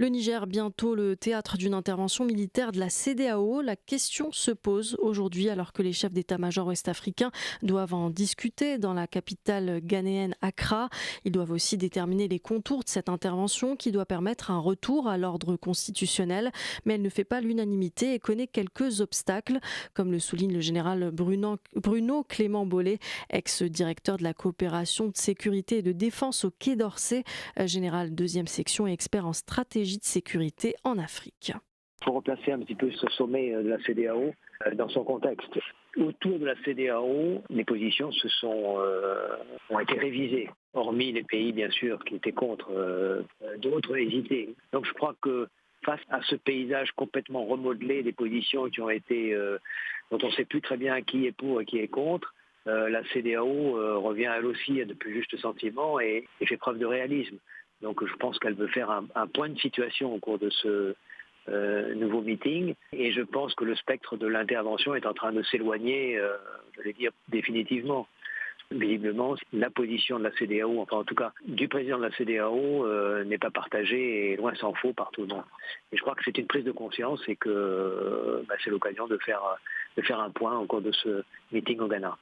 Le Niger, bientôt le théâtre d'une intervention militaire de la CEDEAO. La question se pose aujourd'hui alors que les chefs d'état-major ouest-africains doivent en discuter dans la capitale ghanéenne Accra. Ils doivent aussi déterminer les contours de cette intervention qui doit permettre un retour à l'ordre constitutionnel. Mais elle ne fait pas l'unanimité et connaît quelques obstacles, comme le souligne le général Bruno Clément Bollet, ex-directeur de la coopération de sécurité et de défense au Quai d'Orsay, général deuxième section et expert en stratégie de sécurité en Afrique. Il faut replacer un petit peu ce sommet de la CEDEAO dans son contexte. Autour de la CEDEAO, les positions ont été révisées, hormis les pays bien sûr qui étaient contre, d'autres hésitaient. Donc je crois que face à ce paysage complètement remodelé, des positions qui ont été, dont on ne sait plus très bien qui est pour et qui est contre, la CEDEAO revient elle aussi à de plus justes sentiments et fait preuve de réalisme. Donc je pense qu'elle veut faire un point de situation au cours de ce nouveau meeting et je pense que le spectre de l'intervention est en train de s'éloigner, je vais dire définitivement. Visiblement, la position de la CEDEAO, enfin en tout cas du président de la CEDEAO, n'est pas partagée et loin s'en faut par tout le monde. Et je crois que c'est une prise de conscience et que c'est l'occasion de faire un point au cours de ce meeting au Ghana.